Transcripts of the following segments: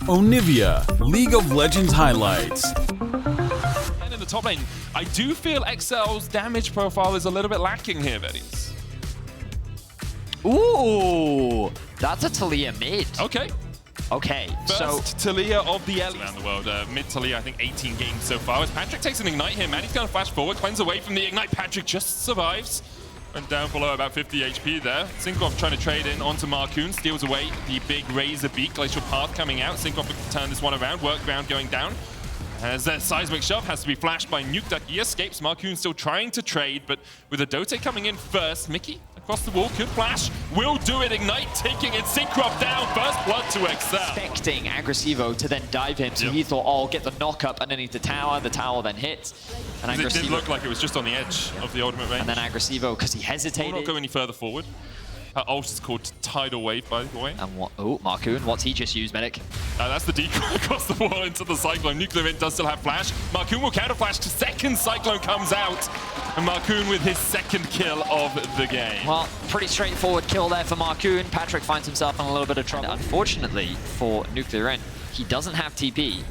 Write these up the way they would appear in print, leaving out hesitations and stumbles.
Onivia, League of Legends highlights. And in the top lane, I do feel XL's damage profile is a little bit lacking here, Betties. Ooh, that's a Talia mid. Okay. Okay, First Talia of the LEC around the world. Mid Talia, I think 18 games so far. As Patrick takes an Ignite here, Maddie's going to flash forward, cleanse away from the Ignite. Patrick just survives. Went down below about 50 HP there. Sinkoff trying to trade in onto Marcoon, steals away the big Razor Beak. Glacial Path coming out. Sinkoff can turn this one around, Workground going down. As that Seismic Shove has to be flashed by Nukeduck. He escapes. Marcoon still trying to trade, but with a Dote coming in first, Mickey across the wall could flash. Will do it. Ignite taking it. Syncroft down. First blood to XL. Expecting Aggressivo to then dive him, so he thought, oh, get the knock up underneath the tower. The tower then hits. And it did look like it was just on the edge of the ultimate range. And then Aggressivo, because he hesitated. Will not go any further forward. Her ult is called Tidal Wave, by the way. And what? Oh, Marcoon, what's he just used, Medic? That's the decoy across the wall into the Cyclone. Nuclear Int does still have flash. Marcoon will counter flash. Second Cyclone comes out. And Marcoon with his second kill of the game. Well, pretty straightforward kill there for Marcoon. Patrick finds himself in a little bit of trouble. And unfortunately for Nuclear Int, he doesn't have TP.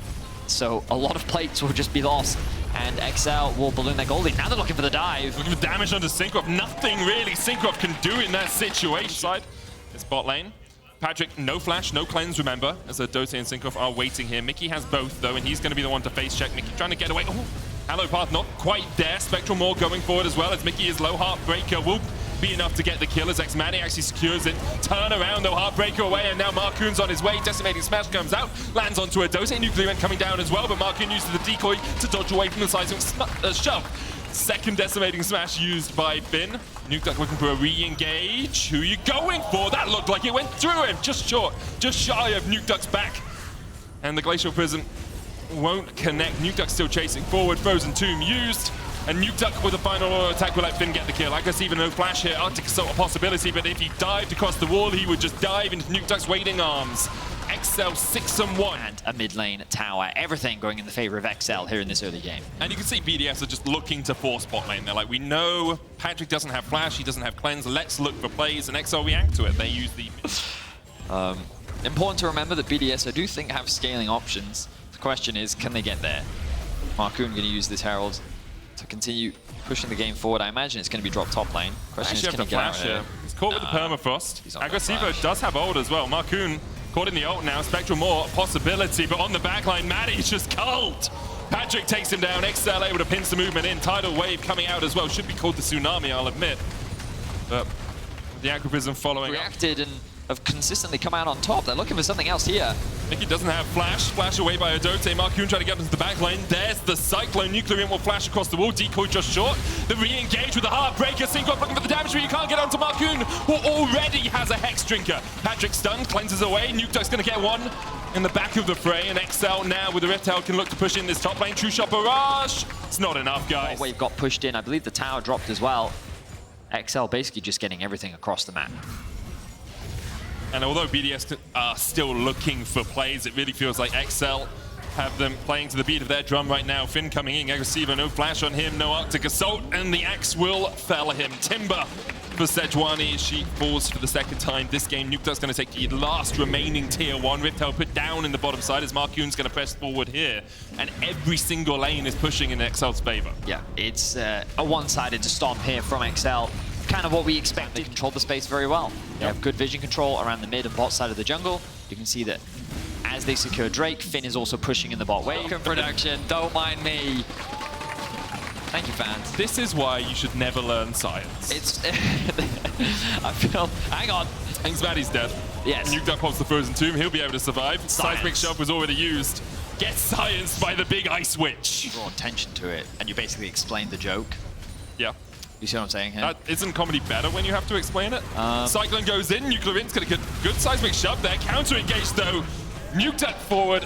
So a lot of plates will just be lost. And XL will balloon their goldie. Now they're looking for the dive. Looking for damage onto Syncroft. Nothing really Syncroft can do in that situation. Side, it's bot lane. Patrick, no flash, no cleanse, remember, as Dote and Syncroft are waiting here. Mickey has both, though, and he's going to be the one to face check. Mickey trying to get away. Oh, Halo Path not quite there. Spectral Maw going forward as well, as Mickey is low. Heartbreaker will be enough to get the kill as X-Manny actually secures it. Turn around, though, Heartbreaker away, and now Marcoon's on his way. Decimating Smash comes out, lands onto a Dote. Nuclear Int coming down as well, but Marcoon uses the decoy to dodge away from the Seismic Shove. Second Decimating Smash used by Finn. Nukeduck looking for a re-engage. Who are you going for? That looked like it went through him. Just short, just shy of Nukeduck's back. And the Glacial Prism won't connect. Nukeduck still chasing forward. Frozen Tomb used. And Nukeduck with a final auto attack will let Finn get the kill. I guess even no flash here. Arctic Assault a possibility, but if he dived across the wall, he would just dive into Nukeduck's waiting arms. XL 6-1. And a mid lane tower. Everything going in the favor of XL here in this early game. And you can see BDS are just looking to force bot lane. They're like, we know Patrick doesn't have flash, he doesn't have cleanse. Let's look for plays, and XL react to it. They use the... Important to remember that BDS, I do think, have scaling options. The question is, can they get there? Marcoon going to use this Herald to continue pushing the game forward. I imagine it's going to be dropped top lane. Question is, can he get out here? He's caught with the permafrost. Aggressivo does have ult as well. Marcoon caught in the ult now. Spectral Maw, possibility, but on the backline, Maddie's just culled. Patrick takes him down. XL able to pinch the movement in. Tidal Wave coming out as well. Should be called the Tsunami, I'll admit. But the Acroprism following reacted and have consistently come out on top. They're looking for something else here. Mickey doesn't have flash. Flash away by Adote. Marcoon trying to get into the back lane. There's the Cyclone. Nuclear Int will flash across the wall. Decoy just short. The re-engage with the Heartbreaker. Syncroft looking for the damage, but you can't get onto Marcoon, who already has a Hex Drinker. Patrick stunned, cleanses away. Nukeduck's going to get one in the back of the fray, and XL now with the Rift Herald can look to push in this top lane. True Shot Barrage. It's not enough, guys. Wave got pushed in. I believe the tower dropped as well. XL basically just getting everything across the map. And although BDS are still looking for plays, it really feels like XL have them playing to the beat of their drum right now. Finn coming in, Aggressivo, no flash on him, no Arctic Assault, and the axe will fell him. Timber for Sejuani. She falls for the second time this game. Nukeduck's going to take the last remaining tier 1. Rift Herald put down in the bottom side as Marcoon's going to press forward here. And every single lane is pushing in XL's favor. Yeah, it's a one-sided stomp here from XL. Kind of what we expect. They control the space very well. They have good vision control around the mid and bot side of the jungle. You can see that as they secure Drake, Finn is also pushing in the bot wave. Production, don't mind me. Thank you, fans. This is why you should never learn science. It's... I feel... Hang on. Maddie's dead. Yes. Nukeduck pops the Frozen Tomb. He'll be able to survive. Science. Seismic Shove was already used. Gets silenced by the big Ice Witch. You draw attention to it, and you basically explain the joke. Yeah. You see what I'm saying here? Isn't comedy better when you have to explain it? Cyclone goes in. Nuclear Int's going to get good Seismic Shove there. Counter engage though. Nukeduck forward.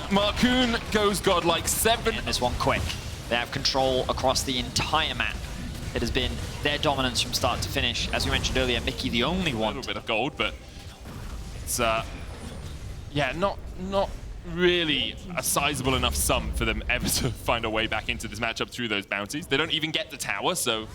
Marcoon goes godlike 7. And this one quick. They have control across the entire map. It has been their dominance from start to finish. As we mentioned earlier, Mickey the only one. A little bit of gold, but it's yeah, not really a sizable enough sum for them ever to find a way back into this matchup through those bounties. They don't even get the tower, so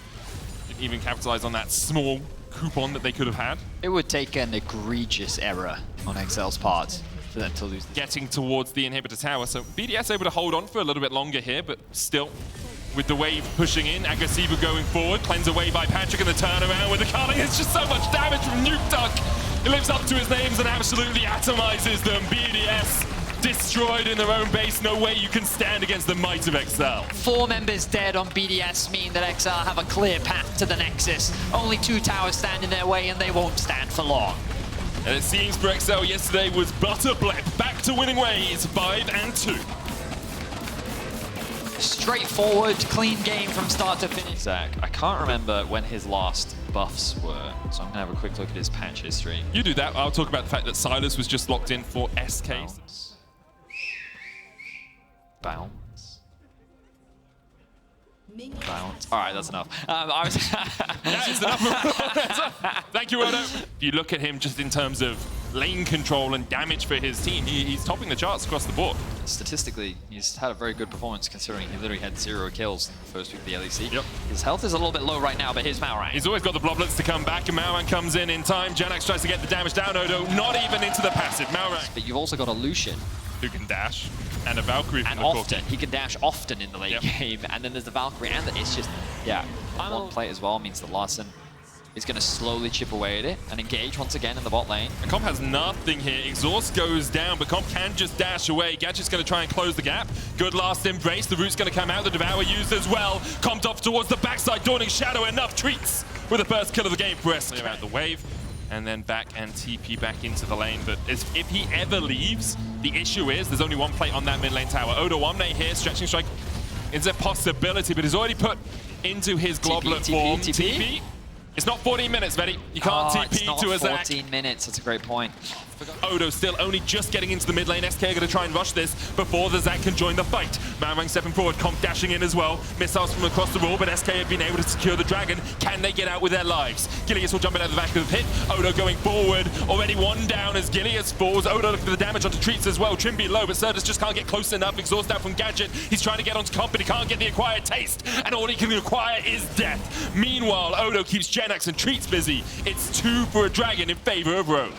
didn't even capitalize on that small coupon that they could have had. It would take an egregious error on XL's part for them to lose. Getting towards the inhibitor tower, so BDS able to hold on for a little bit longer here, but still with the wave pushing in, Agresiva going forward, cleanse away by Patrick, and the turnaround with the culling. It's just so much damage from Nuke Duck. He lives up to his names and absolutely atomizes them. BDS destroyed in their own base. No way you can stand against the might of XL. 4 members dead on BDS mean that XL have a clear path to the Nexus. Only 2 towers stand in their way, and they won't stand for long. And it seems for XL yesterday was butter blep. Back to winning ways, 5-2. Straightforward, clean game from start to finish. Zach, I can't remember when his last buffs were, so I'm gonna have a quick look at his patch history. You do that. I'll talk about the fact that Silas was just locked in for SK. Bounce. Bounce. All right, that's enough. I was yeah, it's enough. Thank you, Odo. If you look at him just in terms of lane control and damage for his team, he's topping the charts across the board. Statistically, he's had a very good performance considering he literally had 0 kills in the first week of the LEC. Yep. His health is a little bit low right now, but here's Malrang. He's always got the bloblets to come back, and Malrang comes in time. Janax tries to get the damage down. Odo not even into the passive. Malrang. But you've also got a Lucian who can dash, and a Valkyrie from and the often. He can dash often in the late Yep. game, and then there's the Valkyrie, and it's just, yeah. One plate as well means that Larson is going to slowly chip away at it and engage once again in the bot lane. And Comp has nothing here. Exhaust goes down, but Comp can just dash away. Gadget's going to try and close the gap. Good last embrace. The root's going to come out. The Devour used as well. Comp off towards the backside. Dawning Shadow enough treats with the first kill of the game for us. Clear out the wave, and then back and TP back into the lane. But if he ever leaves, the issue is there's only one plate on that mid lane tower. Odo Omne here, stretching strike is a possibility, but he's already put into his globlet form. TP. It's not 14 minutes, Vetty. You can't TP to a Zac. 14 minutes, that's a great point. Odo still only just getting into the mid lane. SK are going to try and rush this before the Zac can join the fight. Malrang stepping forward, Comp dashing in as well. Missiles from across the wall, but SK have been able to secure the dragon. Can they get out with their lives? Gilius will jump in at the back of the pit. Odo going forward. Already one down as Gilius falls. Odo looking for the damage onto Treats as well. Trimby low, but Certus just can't get close enough. Exhaust out from Gadget. He's trying to get onto Comp, but he can't get the acquired taste. And all he can acquire is death. Meanwhile, Odo keeps Genax and Treats busy. It's 2 for a dragon in favor of Rogue.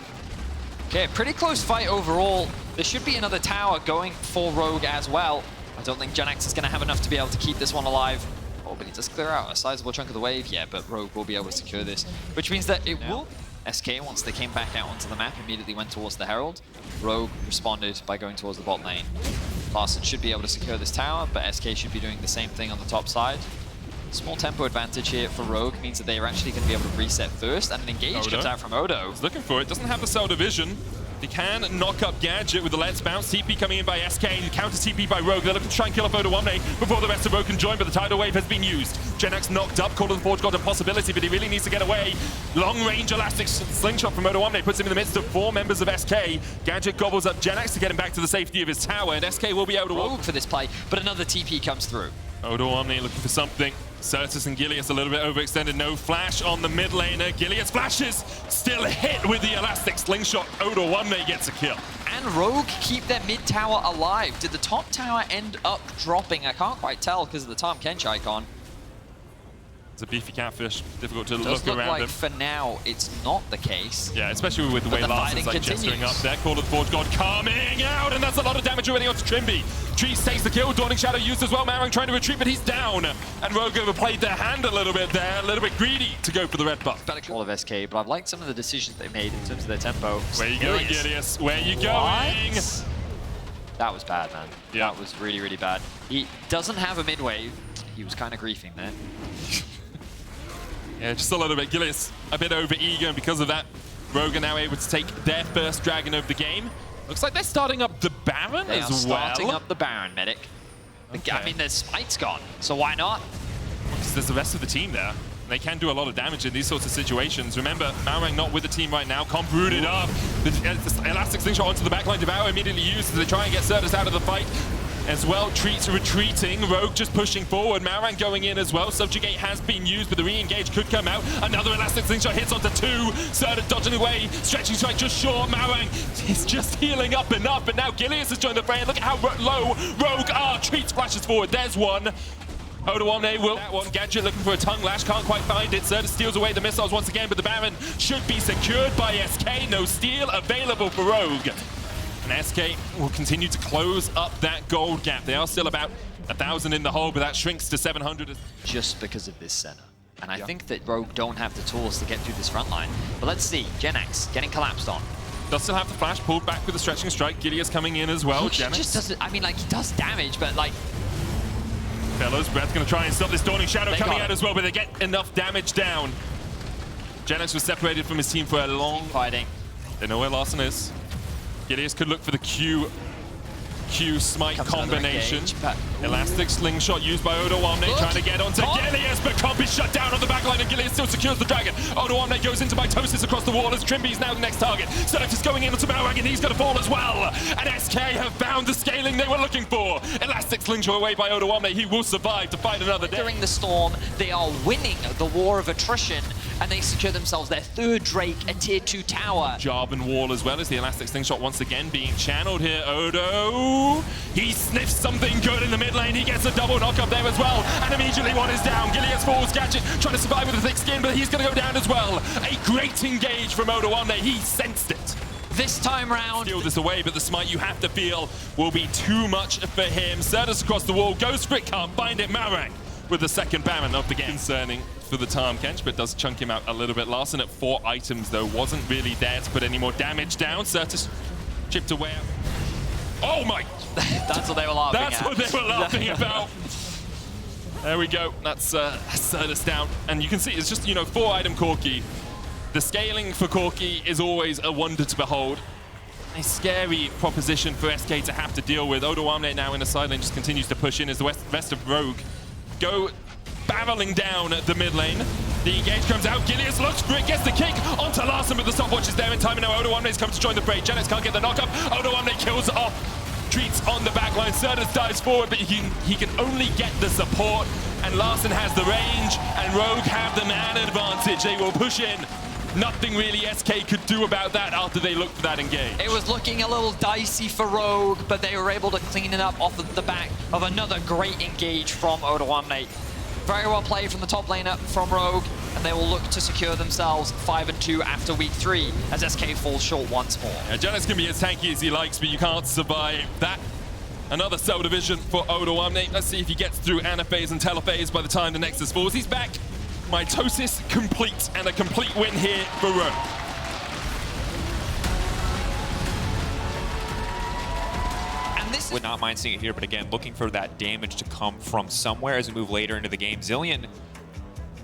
Okay, pretty close fight overall. There should be another tower going for Rogue as well. I don't think Genax is going to have enough to be able to keep this one alive. Oh, but he does clear out a sizable chunk of the wave, yeah, but Rogue will be able to secure this, which means that it will. SK, once they came back out onto the map, immediately went towards the Herald. Rogue responded by going towards the bot lane. Larson should be able to secure this tower, but SK should be doing the same thing on the top side. Small tempo advantage here for Rogue means that they are actually going to be able to reset first, and an engage comes out from Odo. He's looking for it, doesn't have the cell division. He can knock up Gadget with the Let's Bounce. TP coming in by SK, counter TP by Rogue. They're looking to try and kill off Odo Omne before the rest of Rogue can join, but the tidal wave has been used. Genax knocked up, Call of the Forge got a possibility, but he really needs to get away. Long range elastic slingshot from Odo Omne puts him in the midst of 4 members of SK. Gadget gobbles up Genax to get him back to the safety of his tower, and SK will be able to Rogue for this play, but another TP comes through. Odo Omne looking for something. Certus and Gilius a little bit overextended. No flash on the mid laner. Gilius flashes. Still hit with the elastic slingshot. Odo Omne gets a kill. And Rogue keep their mid tower alive. Did the top tower end up dropping? I can't quite tell because of the Tom Kench icon. It's a beefy catfish. Difficult to Does look around like him. For now, it's not the case. Yeah, especially with the way Larson's like gesturing up there. Call of the Forge God coming out, and that's a lot of damage already onto Trimby. Trees takes the kill. Dawning Shadow used as well. Malrang trying to retreat, but he's down. And Rogue overplayed their hand a little bit there. A little bit greedy to go for the red buff. All of SK, but I've liked some of the decisions they made in terms of their tempo. Where you going, Gilius? Where you going? That was bad, man. Yeah. That was really, really bad. He doesn't have a mid wave. He was kind of griefing there. Yeah, just a little bit. Gilius a bit over eager, and because of that, Rogue are now able to take their first dragon of the game. Looks like they're starting up the Baron They as are well. starting up the Baron, Medic. Okay. I mean, their Smite's gone, so why not? Because there's the rest of the team there. They can do a lot of damage in these sorts of situations. Remember, Malrang not with the team right now. Comp rooted up. The elastic slingshot onto the backline. Devour immediately used as they try and get Certus out of the fight. As well, Treats retreating. Rogue just pushing forward. Malrang going in as well. Subjugate has been used, but the re-engage could come out. Another elastic slingshot hits onto 2. Certus dodging away. Stretching strike just short. Malrang is just healing up enough, but now Gilius has joined the fray. Look at how low Rogue are. Treats flashes forward. There's one. Odo Omne will that one. Gadget looking for a tongue lash, can't quite find it. Certus steals away the missiles once again, but the Baron should be secured by SK. No steal available for Rogue. And SK will continue to close up that gold gap. They are still about 1,000 in the hole, but that shrinks to 700. Just because of this center. And I think that Rogue don't have the tools to get through this front line. But let's see, Genex getting collapsed on. Does still have the flash, pulled back with the stretching strike. Gilea's coming in as well. He just doesn't, I mean, like, he does damage, but like... Fellows, Brett's gonna try and stop this Dawning Shadow coming out as well, but they get enough damage down. Genex was separated from his team for a long... Fighting. They know where Larson is. Gileas could look for the Q smite combination. Elastic slingshot used by Odoamne, trying to get onto Gileas, but Comp is shut down on the backline, and Gileas still secures the dragon. Odoamne goes into Mitosis across the wall as Trimby's now the next target. Surf is going in onto Malrang, and he's going to fall as well. And SK have found the scaling they were looking for. Elastic slingshot away by Odoamne. He will survive to fight another day. During the storm, they are winning the war of attrition, and they secure themselves their third Drake, a tier 2 tower. Jarvan wall as well as the Elastic slingshot once again being channeled here. Odo, he sniffs something good in the mid lane. He gets a double knock up there as well, and immediately one is down. Gileas falls, Gadget trying to survive with a thick skin, but he's going to go down as well. A great engage from Odoamne. He sensed it. This time round, steal this away, but the smite you have to feel will be too much for him. Certus across the wall, goes for it, can't find it. Malrang with the second Baron of the game. Concerning for the Tarm Kench, but does chunk him out a little bit. Larson at 4 items though, wasn't really there to put any more damage down. Certus chipped away. Oh my! That's what they were laughing at. That's what they were laughing about. There we go. That's Certus down. And you can see it's just, you know, 4 item Corki. The scaling for Corki is always a wonder to behold. A scary proposition for SK to have to deal with. Odoamne now in the side lane just continues to push in as the rest of Rogue go barreling down the mid lane. The engage comes out, Gileas looks for it, gets the kick onto Larson, but the stopwatch is there in time, and now Odoamne's come to join the fray. Genex can't get the knock up, Odoamne kills off, treats on the backline, Certus dives forward, but he can only get the support, and Larson has the range, and Rogue have the man advantage. They will push in. Nothing really SK could do about that after they looked for that engage. It was looking a little dicey for Rogue, but they were able to clean it up off of the back of another great engage from Odoamne. Very well played from the top laner from Rogue, and they will look to secure themselves 5-2 after week 3 as SK falls short once more. Yeah, Janus can be as tanky as he likes, but you can't survive that. Another cell division for Odoamne. Let's see if he gets through Anaphase and Telephase by the time the Nexus falls. He's back. Mitosis complete, and a complete win here for Rogue. Would not mind seeing it here, but again, looking for that damage to come from somewhere as we move later into the game. Zilean,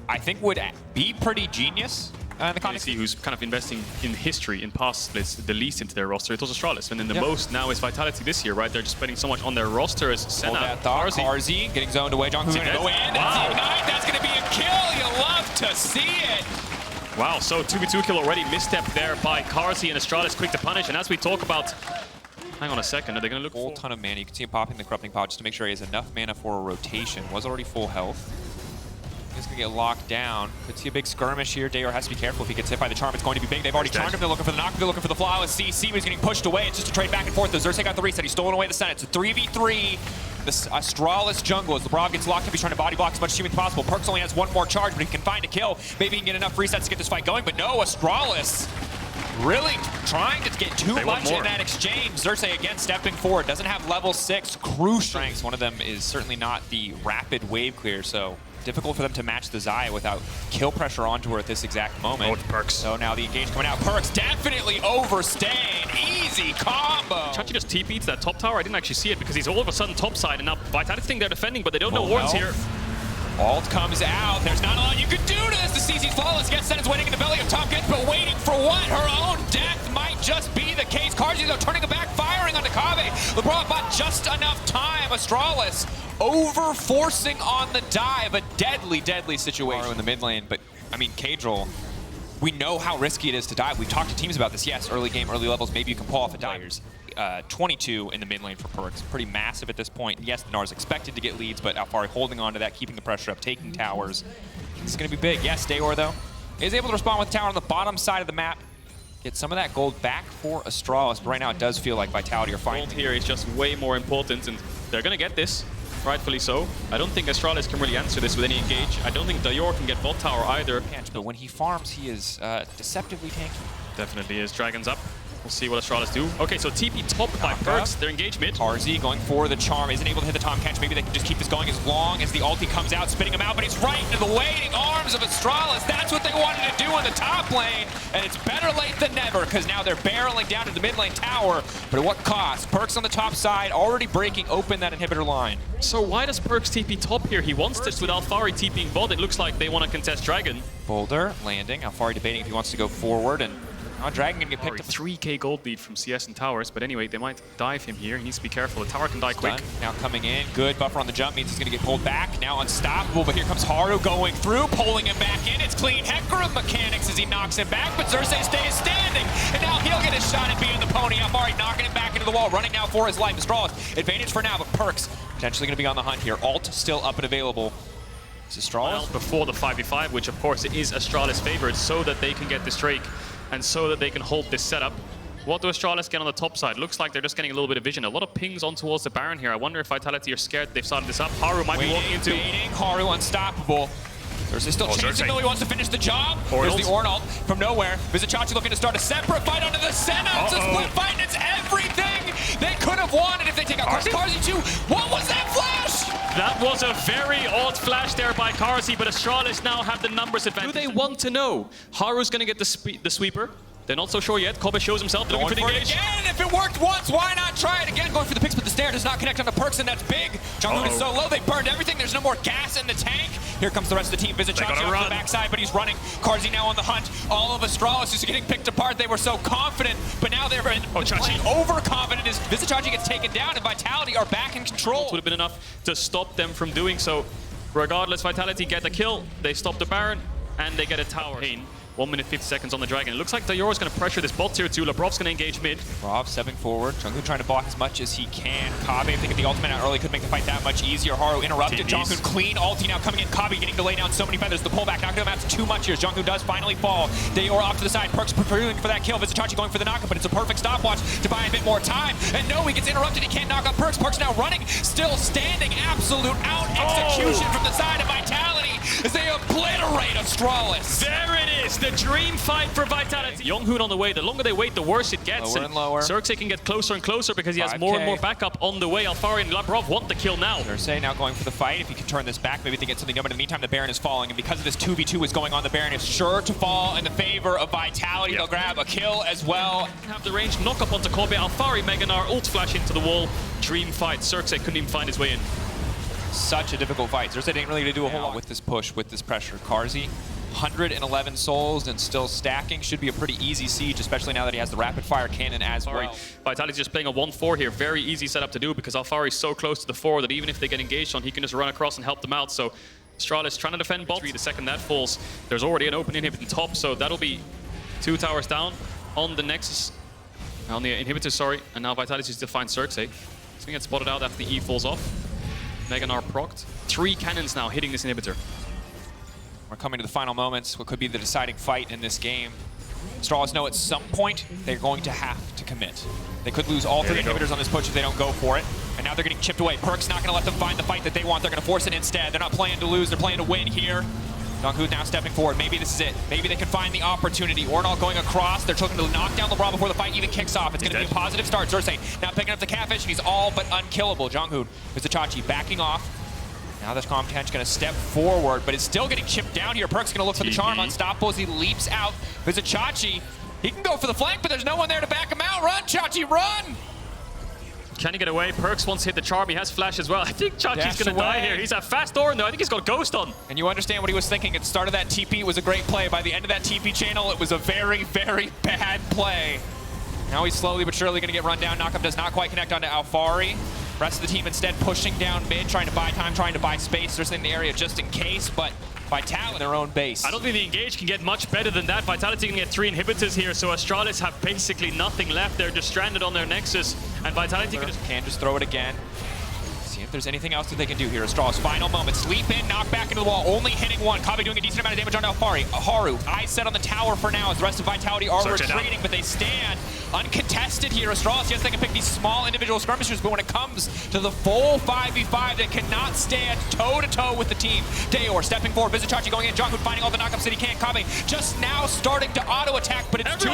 I think, would be pretty genius in the context. Who's kind of investing in history, in past splits, the least into their roster. It was Astralis, and then the most now is Vitality this year, right? They're just spending so much on their roster as Senna, Carzzy getting zoned away. John's going to go in. That's the ignite. That's going to be a kill. You love to see it. Wow, so 2v2 kill already. Misstep there by Carzzy, and Astralis quick to punish. And as we talk about... Hang on a second, are they going to look for... ton of mana. You can see him popping the Corrupting Pod just to make sure he has enough mana for a rotation. Was already full health. He's going to get locked down. Could see a big skirmish here. Dayor has to be careful. If he gets hit by the charm, it's going to be big. They've already charmed him. They're looking for the knock. They're looking for the flawless CC. He's getting pushed away. It's just a trade back and forth. The Xerxes got the reset. He's stolen away the Senate. It's a 3v3. The Astralis jungle as LeBron gets locked up. He's trying to body block as much as humanly possible. Perkz only has 1 more charge, but he can find a kill. Maybe he can get enough resets to get this fight going, but no, Astralis really trying to get too much in that exchange. Xerxes again stepping forward. Doesn't have level 6 crucial strengths. One of them is certainly not the rapid wave clear, so difficult for them to match the Xayah without kill pressure onto her at this exact moment. Perkz. So now the engage coming out. Perkz definitely overstaying. Easy combo. Chachi just TP to that top tower. I didn't actually see it because he's all of a sudden top side, and now Vitality think they're defending, but they don't know wards here. Ult comes out. There's not a lot you can do to this. The CC's flawless. Yes, Senna's waiting in the belly of Tompkins, but waiting for what? Her own death might just be the case. Carzzy, though, turning it back, firing onto Kave. LeBron bought just enough time. Astralis over-forcing on the dive. A deadly, deadly situation in the mid lane. But, I mean, Kadril, we know how risky it is to dive. We've talked to teams about this. Yes, early game, early levels, maybe you can pull off a dive. 22 in the mid lane for Perkz. Pretty massive at this point. Yes, the Nar's expected to get leads, but Alfari holding on to that, keeping the pressure up, taking towers. This is going to be big. Yes, Dayor, though, is able to respond with tower on the bottom side of the map. Get some of that gold back for Astralis, but right now it does feel like Vitality are fighting. Gold here is just way more important, and they're going to get this, rightfully so. I don't think Astralis can really answer this with any engage. I don't think Dayor can get bot tower either. But when he farms, he is deceptively tanky. Definitely is. Dragon's up. We'll see what Astralis do. Okay, so TP top by Perks. They're engaged mid. Carzzy going for the charm, isn't able to hit the Tom catch. Maybe they can just keep this going as long as the ulti comes out, spitting him out, but he's right into the waiting arms of Astralis. That's what they wanted to do in the top lane, and it's better late than never, because now they're barreling down to the mid lane tower, but at what cost? Perks on the top side, already breaking open that inhibitor line. So why does Perks TP top here? He wants this with Alphari TPing bot. It looks like they want to contest Dragon. Boulder landing, Alphari debating if he wants to go forward, and Dragon gonna get picked up. 3k gold lead from CS and towers, but anyway, they might dive him here. He needs to be careful. The tower can die quick. Now coming in, good buffer on the jump, means he's gonna get pulled back. Now unstoppable, but here comes Haru going through, pulling him back in. It's clean Hecarim mechanics as he knocks him back, but Xerxes stays standing, and now he'll get a shot at beating the pony. Alphari knocking him back into the wall, running now for his life. Astralis, advantage for now, but Perks potentially gonna be on the hunt here. Ult still up and available. It's Astralis. Before the 5v5, which of course is Astralis' favorite, so that they can get this Drake and so that they can hold this setup. What do Astralis get on the top side? Looks like they're just getting a little bit of vision. A lot of pings on towards the Baron here. I wonder if Vitality are scared they've started this up. Haru might be walking into... Haru unstoppable. There's still chasing though. He wants to finish the job. There's the Ornalt from nowhere. Vizicachi looking to start a separate fight onto the Senna. It's a split fight, and it's everything they could have wanted if they take out Carzzy too. What was that flash? That was a very odd flash there by Carzzy, but Astralis now have the numbers advantage. Do they want to know? Haru's going to get the sweeper. They're not so sure yet. Kobe shows himself looking for the engage. Again, if it worked once, why not try it again? Going for the picks, but the snare does not connect onto Perks, and that's big. Junghoon is so low, they burned everything. There's no more gas in the tank. Here comes the rest of the team. Vizicachi on the backside, but he's running. Carzzy now on the hunt. All of Astralis is getting picked apart. They were so confident, but now they're playing overconfident as Vizicachi gets taken down, and Vitality are back in control. Would have been enough to stop them from doing so. Regardless, Vitality get the kill. They stop the Baron, and they get a tower. 1 minute 50 seconds on the Dragon. It looks like Dayora's going to pressure this bot tier 2. Labrov's going to engage mid. Labrov stepping forward. Junghoon trying to block as much as he can. Kabe, if they get the ultimate out early, could make the fight that much easier. Haru interrupted. Junghoon clean ulti now coming in. Kabe getting to lay down so many feathers. The pullback knocking him out too much here. Junghoon does finally fall. Dayora off to the side. Perks pursuing for that kill. Vizicachi going for the knockup, but it's a perfect stopwatch to buy a bit more time. And no, he gets interrupted. He can't knock up Perks. Perks now running, still standing. Absolute out execution from the side of Vitality as they obliterate Astralis. There it is, the dream fight for Vitality. Junghoon on the way. The longer they wait, the worse it gets. Lower and lower. Xerxes can get closer and closer because he has more and more backup on the way. Alphari and Labrov want the kill now. Xerxes now going for the fight. If he can turn this back, maybe they get something done. But in the meantime, the Baron is falling. And because of this 2v2 is going on, the Baron is sure to fall in the favor of Vitality. They'll grab a kill as well. Have the range, knock up onto Kobe. Alphari, Meganar, ult flash into the wall. Dream fight. Xerxes couldn't even find his way in. Such a difficult fight. Xerxes didn't really do a whole lot with this push, with this pressure. Carzzy, 111 souls and still stacking. Should be a pretty easy siege, especially now that he has the rapid fire cannon as well. Vitality's just playing a 1-4 here. Very easy setup to do because Alphari is so close to the 4 that even if they get engaged on, he can just run across and help them out. So Astralis trying to defend bot. The second that falls, there's already an open inhibitor top, so that'll be 2 towers down on the Nexus. On the inhibitor, sorry. And now Vitality still finds Xerxes. He's gonna get spotted out after the E falls off. Meganar procced. 3 cannons now hitting this inhibitor. We're coming to the final moments, what could be the deciding fight in this game. Astralis know at some point they're going to have to commit. They could lose all 3 inhibitors on this push if they don't go for it. And now they're getting chipped away. Perk's not going to let them find the fight that they want. They're going to force it instead. They're not playing to lose, they're playing to win here. Junghoon now stepping forward. Maybe this is it. Maybe they can find the opportunity. Ornalt going across. They're looking to knock down Labrov before the fight even kicks off. It's going to be a positive start. Xerxes now picking up the catfish, and he's all but unkillable. Junghoon, Vizicachi backing off. Now this Comtan's going to step forward, but it's still getting chipped down here. Perk's going to look for the charm. Unstoppable as he leaps out. Vizicachi, he can go for the flank, but there's no one there to back him out. Run, Chachi, run! Can he get away? Perks wants to hit the charm. He has flash as well. I think Chachi's going to die here. He's a fast Orin though. I think he's got Ghost on. And you understand what he was thinking. At the start of that TP, it was a great play. By the end of that TP channel, it was a very, very bad play. Now he's slowly but surely going to get run down. Knockup does not quite connect onto Alphari. Rest of the team instead pushing down mid, trying to buy time, trying to buy space. There's in the area just in case, but Vitality their own base. I don't think the engage can get much better than that. Vitality can get 3 inhibitors here, so Astralis have basically nothing left. They're just stranded on their Nexus, and Vitality can just throw it again. See if there's anything else that they can do here. Astralis, final moment. Sleep in, knock back into the wall, only hitting 1. Kabe doing a decent amount of damage on Alphari. Haru, eyes set on the tower for now as the rest of Vitality are retreating, but they stand uncontested here. Astralis, yes, they can pick these small individual skirmishers, but when it comes to the full 5v5, they cannot stand toe-to-toe with the team. Dayor stepping forward, Vizichachi going in, Jungkook finding all the knockups that he can't. Kave just now starting to auto-attack, but it's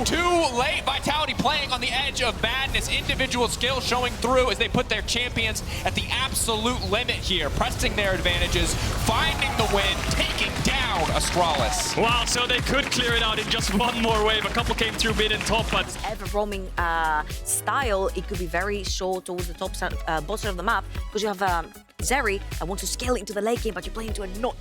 too late. Vitality playing on the edge of madness. Individual skill showing through as they put their champions at the absolute limit here, pressing their advantages, finding the win, taking down Astralis. Wow, so they could clear it out in just one more wave. A couple came through mid and top, but ever roaming style, it could be very short towards the top side, bottom of the map, because you have Zeri that wants to scale into the late game, but you're playing into a not.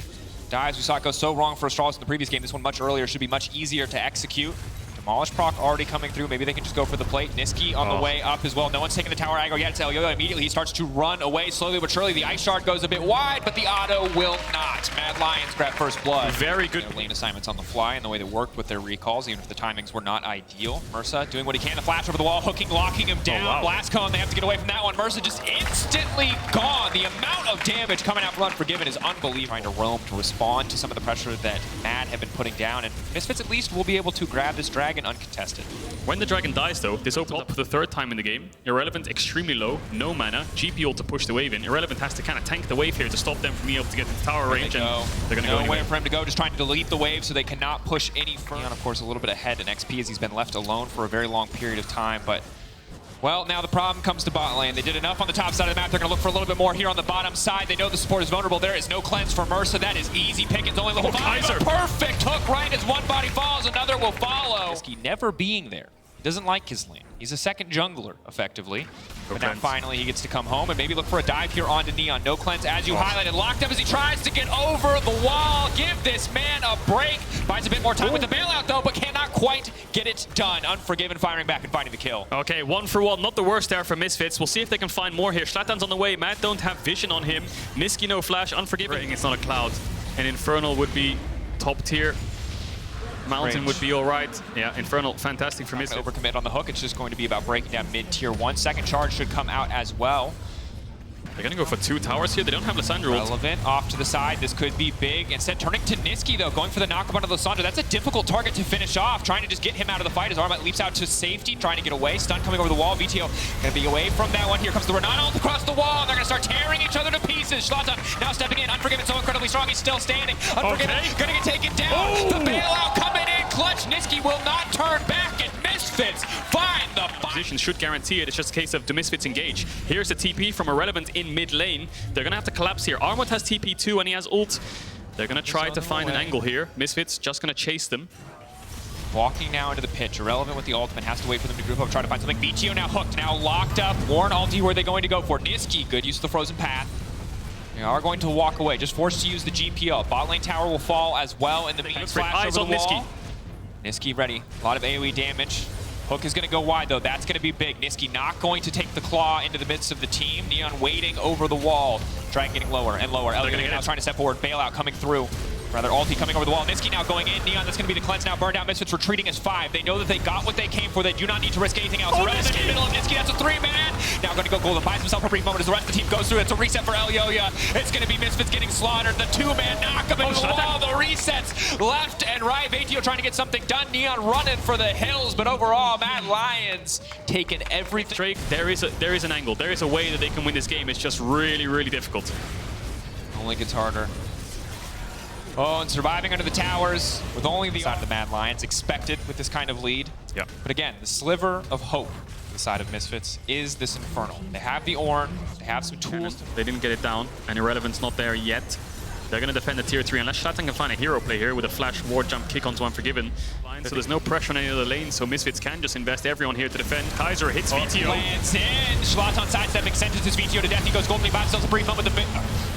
Dives, we saw it go so wrong for Astralis in the previous game. This one much earlier should be much easier to execute. Demolish proc already coming through. Maybe they can just go for the plate. Niski on the way up as well. No one's taking the tower aggro yet. It's Elyoyo. Immediately he starts to run away slowly but surely. The ice shard goes a bit wide, but the auto will not. Mad Lions grab first blood. very good. Their lane assignments on the fly and the way they worked with their recalls, even if the timings were not ideal. Mersa doing what he can. The flash over the wall, hooking, locking him down. wow. Blast cone, they have to get away from that one. Mersa just instantly gone. The amount of damage coming out from Unforgiven is unbelievable. Trying to roam to respond to some of the pressure that Mad have been putting down, and Misfits at least will be able to grab this dragon uncontested. When the dragon dies though, this opens up for the third time in the game. Irrelevant extremely low, no mana, GP ult to push the wave in. Irrelevant has to kind of tank the wave here to stop them from being able to get to the tower range, and they're going to go anyway. Nowhere for him to go, just trying to delete the wave so they cannot push any further. Neon, of course, a little bit ahead in XP as he's been left alone for a very long period of time, but well, now the problem comes to bot lane. They did enough on the top side of the map. They're going to look for a little bit more here on the bottom side. They know the support is vulnerable. There is no cleanse for Mersa. That is easy pickings. Only level 5. A perfect hook right as one body falls, another will follow. Niski never being there. He doesn't like his lane. He's a second jungler, effectively. But now finally he gets to come home and maybe look for a dive here onto Neon. No cleanse, as you highlighted. Locked up as he tries to get over the wall. Give this man a break. Buys a bit more time with the bailout, though, but cannot quite get it done. Unforgiven firing back and finding the kill. Okay, 1 for 1. Not the worst there for Misfits. We'll see if they can find more here. Schlatan's on the way. Matt don't have vision on him. Niski no flash. Unforgiven. It's not a cloud. And Infernal would be top tier. Mountain would be all right. Yeah, Infernal, fantastic for Misfits. Overcommit on the hook. It's just going to be about breaking down mid-tier 1. Second charge should come out as well. They're going to go for 2 towers here. They don't have Lissandra ult. Relevant off to the side. This could be big. Instead, turning to Niski, though, going for the knockup onto Lissandra. That's a difficult target to finish off. Trying to just get him out of the fight. His Armat leaps out to safety, trying to get away. Stun coming over the wall. VTO going to be away from that one. Here comes the Renan ult across the wall. They're going to start tearing each other to pieces. Schlatan now stepping in. Unforgiven so incredibly strong. He's still standing. Unforgiven going to get taken down. The bailout coming in clutch. Niski will not turn back, and Misfits find the position should guarantee it. It's just a case of do Misfits engage. Here's the TP from Irrelevant in mid lane. They're gonna have to collapse here. Armut has TP too and he has ult. They're gonna try to find an angle here. Misfits just gonna chase them. Walking now into the pitch. Irrelevant with the ultimate. Has to wait for them to group up, try to find something. VTO now hooked, now locked up. Warren ulti, where are they going to go for? Niski, good use of the frozen path. They are going to walk away, just forced to use the GPO. Bot lane tower will fall as well in the main flash over the wall. Niski ready. A lot of AoE damage. Hook is going to go wide, though. That's going to be big. Niski not going to take the claw into the midst of the team. Neon waiting over the wall. Dragon getting lower and lower. Elliot now trying to step forward. Bailout coming through. Rather, ulti coming over the wall. Niski now going in. Neon, that's going to be the cleanse now. Burned out. Misfits retreating as 5. They know that they got what they came for. They do not need to risk anything else. Niski in the middle of Niski. That's a 3-man. Now going to go golden. Buys himself a brief moment as the rest of the team goes through. It's a reset for Elyoya. It's going to be Misfits getting slaughtered. The 2-man knock him into the wall. The resets left and right. Vatio trying to get something done. Neon running for the hills. But overall, Mad Lions taking everything. Drake, there is an angle. There is a way that they can win this game. It's just really, really difficult. Only gets harder. Oh, and surviving under the towers with only the side of the Mad Lions expected with this kind of lead. Yeah. But again, the sliver of hope to the side of Misfits is this Infernal. They have the Ornn, they have some tools. They didn't get it down, and Irrelevant's not there yet. They're going to defend the tier 3 unless Schlatan can find a hero play here with a flash ward jump kick onto Unforgiven. So there's no pressure on any other lane, so Misfits can just invest everyone here to defend. Kaiser hits VTO. Lands in. Schlatan sidestepping, sentences VTO to death. He goes golden, buys himself a brief moment with the bit.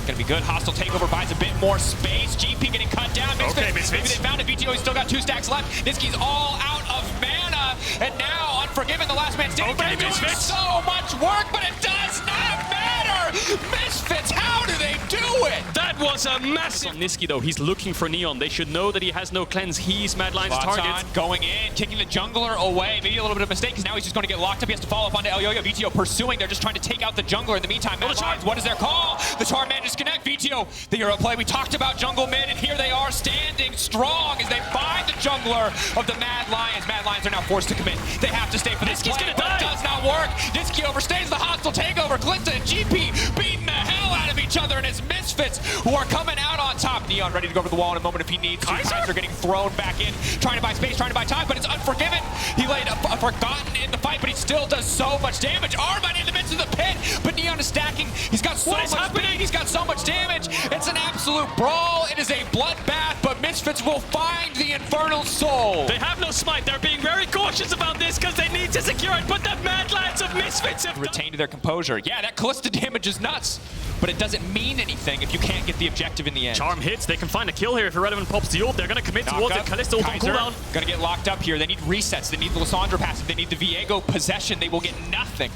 Gonna be good. Hostile takeover buys a bit more space. GP getting cut down. Misfits. Maybe they found it. VTO, he's still got 2 stacks left. Niski's all out of mana. And now Unforgiven, the last man standing. They're doing so much work, but it does not matter. Misfits, how do they do it? That That was a massive... Niski, though, he's looking for Neon. They should know that he has no cleanse. He's Mad Lion's target. Going in, kicking the jungler away. Maybe a little bit of a mistake, because now he's just going to get locked up. He has to follow up onto Elyoyo. VTO pursuing. They're just trying to take out the jungler. In the meantime, Mad Lions, what is their call? The Charm manages to connect. VTO, the Euro play. We talked about jungle mid, and here they are standing strong as they find the jungler of the Mad Lions. Mad Lions are now forced to commit. They have to stay for this play, but it does not work. Niski overstays the hostile takeover. Glinta and GP beating the hell out of each other, and it's Misfits who are coming out on top. Neon ready to go over the wall in a moment if he needs to. Kaiser getting thrown back in, trying to buy space, trying to buy time, but it's Unforgiven. He laid a Forgotten in the fight, but he still does so much damage. Armand in the midst of the pit, but Neon is stacking. He's got so much speed, he's got so much damage. It's an absolute brawl. It is a bloodbath, but Misfits will find the Infernal Soul. They have no smite. They're being very cautious about this because they need to secure it, but the Mad Lions of Misfits have retained their composure. Yeah, that Callista damage is nuts, but it doesn't mean anything if you can't get the objective in the end. Charm hits. They can find a kill here if Irrelevant pops the ult. They're going to commit towards it. Callista ult on cooldown. Gonna get locked up here. They need resets. They need the Lissandra passive. They need the Viego possession. They will get nothing.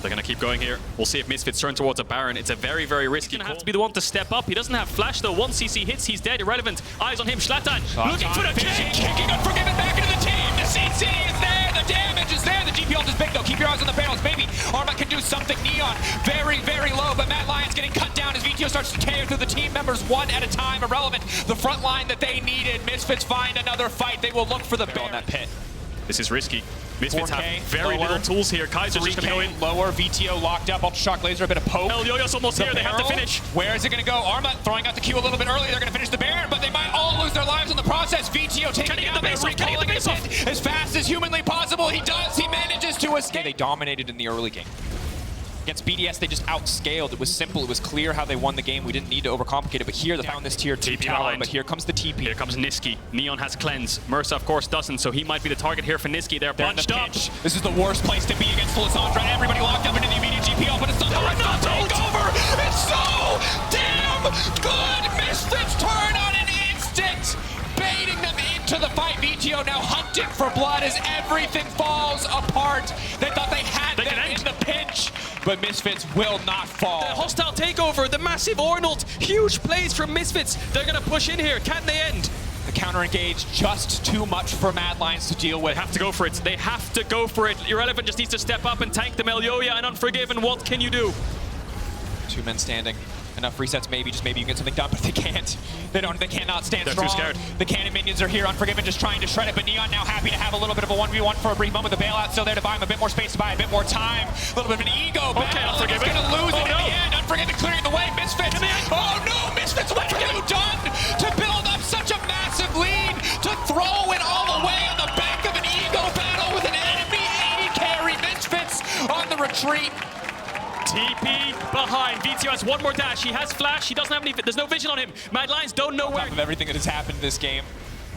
They're going to keep going here. We'll see if Misfits turn towards a Baron. It's a very, very risky call. He's going to have to be the one to step up. He doesn't have flash, though. One CC hits, he's dead. Irrelevant. Eyes on him. Zlatan looking for the kick. Kicking Unforgiven back into the team. The CC is there. The damage is there. The GP ult is big, though. Keep your eyes on the panels. Maybe Arma can do something. Neon very, very low, but Mad Lions getting cut down as VTO starts to tear through the team members one at a time. Irrelevant. The front line that they needed. Misfits find another fight. They will look for the Baron in that pit. This is risky. Misfits 4K, have very lower, little tools here. Kaiser's just going to go in. Lower, VTO locked up. Ultra Shock Laser, a bit of poke. Elyoyo's almost here. They have to finish. Where is it going to go? Arma throwing out the Q a little bit early. They're going to finish the Baron, but they might all lose their lives in the process. VTO taking out the base off as fast as humanly possible. He does. He manages to escape. They dominated in the early game. Against BDS, they just outscaled. It was simple. It was clear how they won the game. We didn't need to overcomplicate it, but here they found this tier 2 tower, but here comes the TP. Here comes Niski. Neon has cleanse. Mersa, of course, doesn't, so he might be the target here for Niski. They're bunched up. This is the worst place to be against Lissandra. Everybody locked up into the immediate GP off, but it's not the takeover. It's so damn good. Misfits turn on an instant, baiting them into the fight. VTO now hunting for blood as everything falls apart. They thought they had them in the pinch, but Misfits will not fall. The hostile takeover, the massive Arnold, huge plays from Misfits. They're going to push in here. Can they end? The counter engage just too much for Mad Lions to deal with. They have to go for it. They have to go for it. Irrelevant just needs to step up and tank them. Elyoya and Unforgiven, what can you do? 2 men standing. Enough resets, maybe, just maybe you can get something done, but they can't. They cannot stand They're strong. too scared. The cannon minions are here. Unforgiven just trying to shred it, but Neon now happy to have a little bit of a 1v1 for a brief moment. The bailout still there to buy him a bit more space, to buy a bit more time. A little bit of an ego battle. He's going to lose it in the end. Unforgiven clearing the way. Misfits. Oh no, Misfits, what have you done to build up such a massive lead, to throw it all away on the back of an ego battle with an enemy AD carry. Misfits on the retreat. TP behind. VTO has one more dash. He has flash. He doesn't have any. There's no vision on him. Mad Lions don't know where. Of everything that has happened in this game.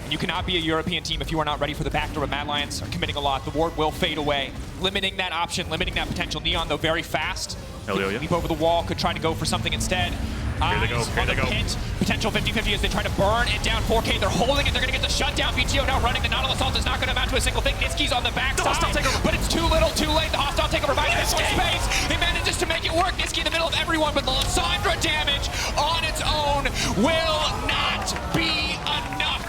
And you cannot be a European team if you are not ready for the backdoor. Mad Lions are committing a lot. The ward will fade away, limiting that option, limiting that potential. Neon, though, very fast. Leap over the wall, could try to go for something instead. Here they go. Here they go. Pit. Potential 50-50 as they try to burn it down. 4K, they're holding it. They're going to get the shutdown. VTO now running. The Nautilus ult is not going to amount to a single thing. Niski's on the back side, but it's too little, too late. The hostile takeover by space. He manages to make it work. Niski in the middle of everyone, but the Lissandra damage on its own will not be enough.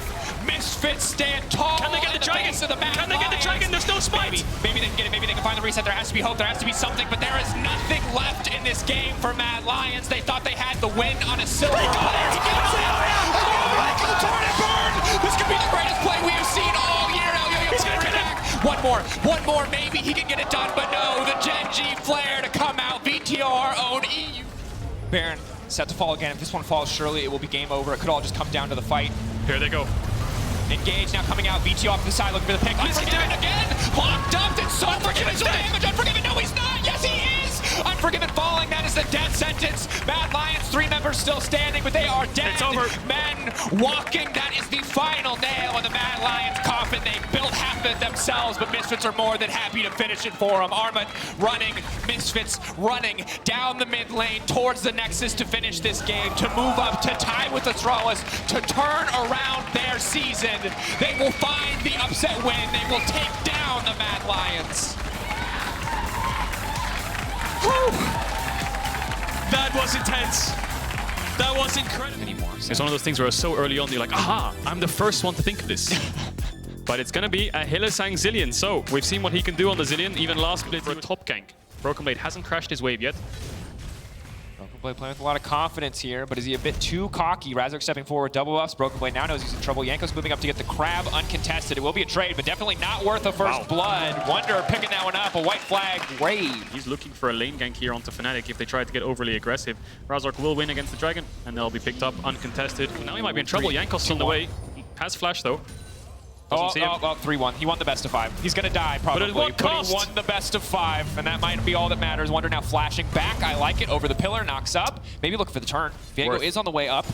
Misfits stand tall. Can they get the dragon? Can they get the dragon? There's no smite. Maybe they can get it. Maybe they can find the reset. There has to be hope. There has to be something, but there is nothing left in this game for Mad Lions. They thought they had the win on a silver platter. This could be the greatest play we have seen all year. One more. Maybe he can get it done, but no. The Gen G flare to come out. VTO, our own EU. Baron set to fall again. If this one falls, surely it will be game over. It could all just come down to the fight. Here they go. Engage now coming out. VTO off to the side looking for the pick. Unforgiven again. Locked up. It's so Unforgiven damage. Unforgiven. No, he's not. Yes, he is. Unforgiven falling. That is the death sentence. Mad Lions, 3 members still standing, but they are dead. It's over. Men walking. That is the final nail in the Mad Lions coffin. They built half of it themselves, but Misfits are more than happy to finish it for them. Armut running. Misfits running down the mid lane towards the Nexus to finish this game, to move up, to tie with the Thrallas, to turn around their season. They will find the upset win. They will take down the Mad Lions. Whew. That was intense. That was incredible. It's one of those things where it's so early on, you're like, aha, I'm the first one to think of this. But it's going to be a Hylissang Zilean. So we've seen what he can do on the Zilean, even last split for a top gank. Broken Blade hasn't crashed his wave yet. Broken Blade playing with a lot of confidence here, but is he a bit too cocky? Razork stepping forward, double buffs. Broken Blade now knows he's in trouble. Jankos moving up to get the crab uncontested. It will be a trade, but definitely not worth a first blood. Wonder picking that one up, a white flag grave. He's looking for a lane gank here onto Fnatic if they try to get overly aggressive. Razork will win against the Dragon, and they'll be picked up uncontested. Now he might be in trouble. Jankos on the way. Has flash though. Oh, 3-1. He won the best of 5. He's going to die, probably. But he won the best of 5, and that might be all that matters. Wonder now flashing back. I like it. Over the pillar, knocks up. Maybe look for the turn. Viego is on the way up.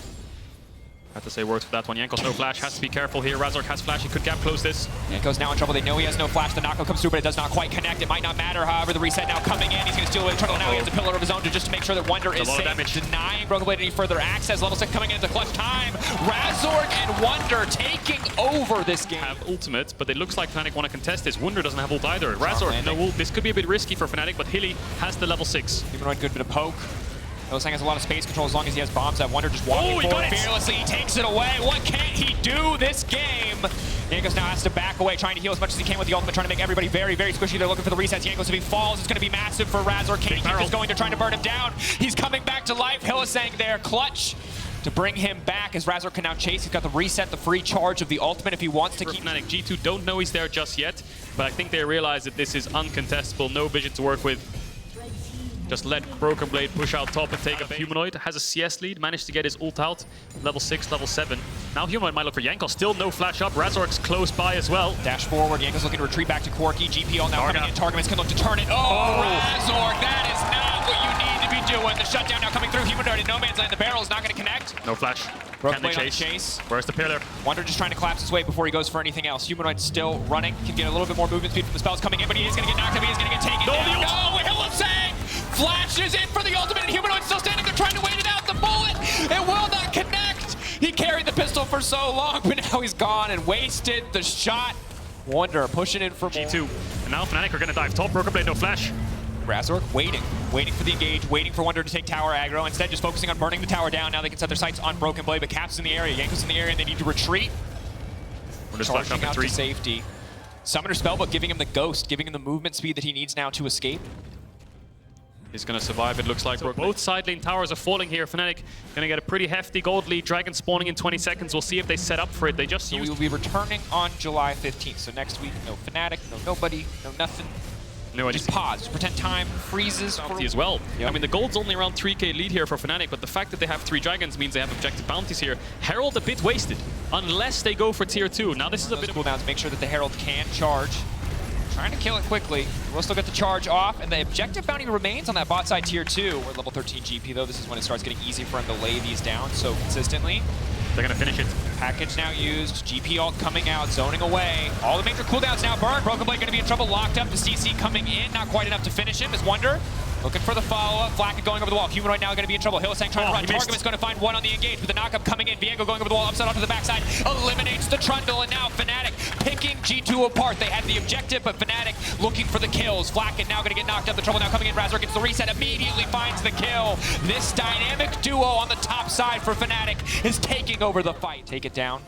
I have to say words for that one. Jankos no flash. Has to be careful here. Razork has flash. He could gap close this. Jankos now in trouble. They know he has no flash. The knockout comes through, but it does not quite connect. It might not matter. However, the reset now coming in. He's going to steal away the turtle. Now he has a pillar of his own to just to make sure that Wonder is safe. Denying Broken Blade any further access. Level 6 coming into clutch time. Razork and Wonder taking over this game. Have ultimate, but it looks like Fnatic want to contest this. Wonder doesn't have ult either. Razork, no ult. This could be a bit risky for Fnatic, but Hilly has the level 6. Humanoid, good bit of poke. Hylissang has a lot of space control as long as he has bombs. That Wonder just walking forward fearlessly. He takes it away. What can't he do this game? Jankos now has to back away, trying to heal as much as he can with the ultimate, trying to make everybody very, very squishy. They're looking for the resets. Jankos, if he falls, it's going to be massive for Razork. King is going to trying to burn him down. He's coming back to life. Hylissang there, clutch to bring him back as Razork can now chase. He's got the reset, the free charge of the ultimate if he wants to keep. Fnatic G2 don't know he's there just yet, but I think they realize that this is uncontestable. No vision to work with. Just let Broken Blade push out top and take a Humanoid. Has a CS lead, managed to get his ult out. Level 6, level 7. Now Humanoid might look for Jankos. Still no flash up. Razork's close by as well. Dash forward. Jankos looking to retreat back to Corki. GPL now coming in. Targamas can look to turn it. Oh, Razork, that is not what you need to be doing. The shutdown now coming through. Humanoid in no man's land. The barrel is not going to connect. No flash. Broken Can they Blade chase? on chase. Where's the pillar? Wonder just trying to collapse his weight before he goes for anything else. Humanoid still running. Can get a little bit more movement speed from the spells coming in, but he is going to get knocked up. He is going to get taken down. No, Hylissang flashes in for the ultimate, and Humanoid still standing there trying to wait it out. The bullet, it will not connect. He carried the pistol for so long, but now he's gone and wasted the shot. Wonder pushing in for G2. And now Fnatic are going to dive top. Broken Blade, no flash. Razork waiting for the engage, waiting for Wonder to take tower aggro. Instead, just focusing on burning the tower down. Now they can set their sights on Broken Blade, but Cap's in the area, Jankos in the area, and they need to retreat. Charging out to safety. Summoner Spellbook giving him the ghost, giving him the movement speed that he needs now to escape. He's going to survive, it looks like. So both side lane towers are falling here. Fnatic going to get a pretty hefty gold lead. Dragon spawning in 20 seconds. We'll see if they set up for it. They just we will be returning on July 15th. So next week, no Fnatic, no nobody, no nothing. No, just pause. Just pretend time freezes for as well. Yep. I mean, the gold's only around 3k lead here for Fnatic, but the fact that they have 3 dragons means they have objective bounties here. Herald a bit wasted, unless they go for tier 2. Now this is a bit of cooldowns. Make sure that the Herald can charge. Trying to kill it quickly. We'll still get the charge off, and the objective bounty remains on that bot side tier 2. We're level 13 GP though. This is when it starts getting easy for him to lay these down so consistently. They're going to finish it. Package now used. GP ult coming out, zoning away. All the major cooldowns now burned. Broken Blade going to be in trouble. Locked up. The CC coming in. Not quite enough to finish him as Wonder looking for the follow-up. Flack going over the wall. Humanoid now going to be in trouble. Hylissang trying to run. Targum is going to find one on the engage, but the knockup coming in. Viego going over the wall, upside onto the backside. Eliminates the Trundle, and now Fnatic picking G2 apart. They had the objective, but Fnatic looking for the kills. Flack now going to get knocked up. The trouble now coming in. Razork gets the reset. Immediately finds the kill. This dynamic duo on the top side for Fnatic is taking over the fight. Take it down.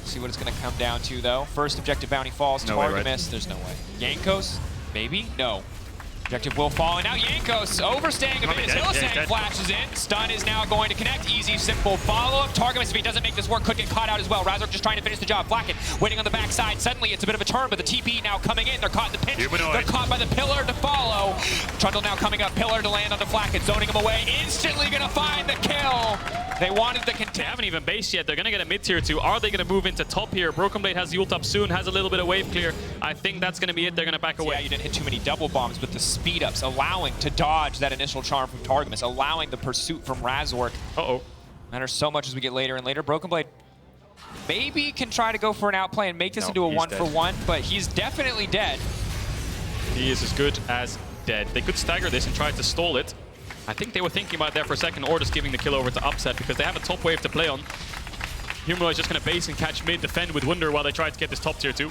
See what it's going to come down to, though. First objective bounty falls. No way, right? There's no way. Jankos? Maybe? No. Objective will fall, and now Jankos overstaying a bit as Hylissang flashes in. Stun is now going to connect. Easy, simple follow-up. Targamas, if he doesn't make this work, could get caught out as well. Razork just trying to finish the job. Flacken waiting on the backside. Suddenly, it's a bit of a turn, but the TP now coming in. They're caught in the pinch. They're caught by the pillar to follow. Trundle now coming up. Pillar to land onto Flacken. Zoning him away. Instantly going to find the kill. They wanted the contest. They haven't even based yet. They're going to get a mid-tier 2. Are they going to move into top here? Broken Blade has the ult up soon, has a little bit of wave clear. I think that's going to be it. They're going to back away. Yeah, you didn't hit too many double bombs, but the speed-ups allowing to dodge that initial charm from Targamas, allowing the pursuit from Razork. Matters so much as we get later and later. Broken Blade maybe can try to go for an outplay and make this into a 1-for-1, but he's definitely dead. He is as good as dead. They could stagger this and try to stall it. I think they were thinking about it there for a second, or just giving the kill over to Upset because they have a top wave to play on. Humanoid is just going to base and catch mid, defend with Wonder while they try to get this top tier 2.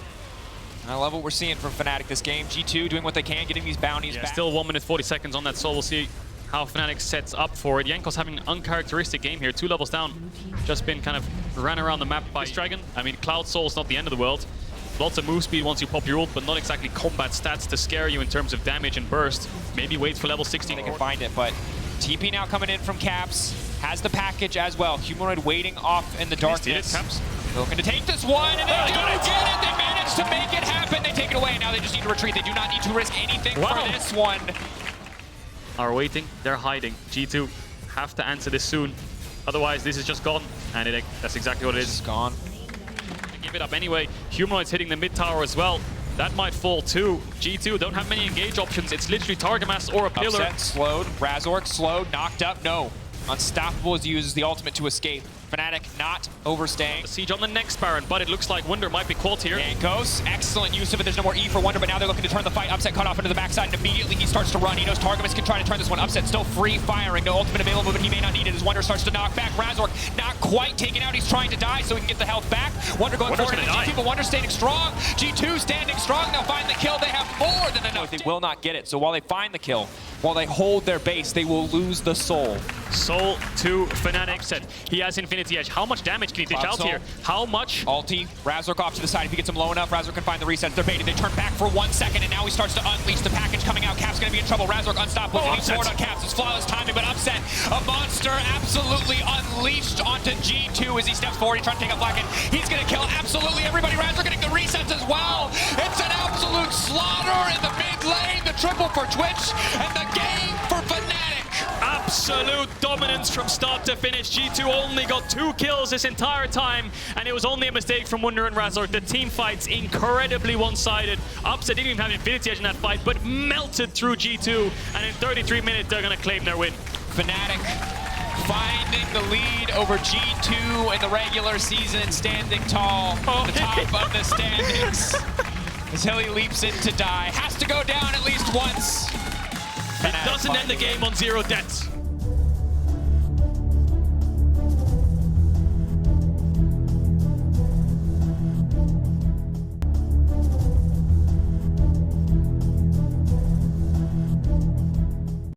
I love what we're seeing from Fnatic this game. G2 doing what they can, getting these bounties back. Still 1 minute 40 seconds on that soul. We'll see how Fnatic sets up for it. Yanko's having an uncharacteristic game here, 2 levels down. Just been kind of ran around the map by Dragon. I mean, Cloud Soul's not the end of the world. Lots of move speed once you pop your ult, but not exactly combat stats to scare you in terms of damage and burst. Maybe wait for level 16. They can find it, but TP now coming in from Caps. Has the package as well. Humanoid waiting off in the darkness. Caps. Looking to take this one, and they do get it! They managed to make it happen. They take it away, and now they just need to retreat. They do not need to risk anything for this one. Are waiting, they're hiding. G2 have to answer this soon. Otherwise, this is just gone. And that's exactly what it is. It's gone. Give it up anyway. Humanoid's hitting the mid tower as well. That might fall too. G2 don't have many engage options. It's literally target mass or a pillar. Upset, slowed. Razork slowed, knocked up. No. Unstoppable as he uses the ultimate to escape. Fnatic not overstaying. Siege on the next Baron, but it looks like Wunder might be caught here. Yankos, excellent use of it. There's no more E for Wunder, but now they're looking to turn the fight. Upset cut off into the backside, and immediately he starts to run. He knows Targamas can try to turn this one. Upset still free firing. No ultimate available, but he may not need it as Wunder starts to knock back. Razork not quite taken out. He's trying to die so he can get the health back. Wunder going forward into G2, but Wunder standing strong. G2 standing strong. They'll find the kill. They have more than enough. They will not get it. So while they find the kill, while they hold their base, they will lose the soul. Soul to Fnatic. Said he has Infinity Edge. How much damage can he dish out here? How much? Ulti, Razork off to the side. If he gets him low enough, Razork can find the resets. They're baited. They turn back for 1 second, and now he starts to unleash the package coming out. Cap's going to be in trouble. Razork unstoppable. He's forward on Caps. It's flawless timing, but Upset, a monster absolutely unleashed onto G2 as he steps forward. He's trying to take up Blacken. He's going to kill absolutely everybody. Razork getting the resets as well. It's an absolute slaughter in the mid lane. The triple for Twitch, and the game for Fnatic. Absolute dominance from start to finish. G2 only got 2 kills this entire time, and it was only a mistake from Wunder and Razork. The team fight's incredibly one-sided. Upset didn't even have Infinity Edge in that fight, but melted through G2, and in 33 minutes, they're going to claim their win. Fnatic finding the lead over G2 in the regular season, standing tall at the top of the standings. As Hilly leaps in to die. Has to go down at least once. It doesn't end the game on 0 deaths.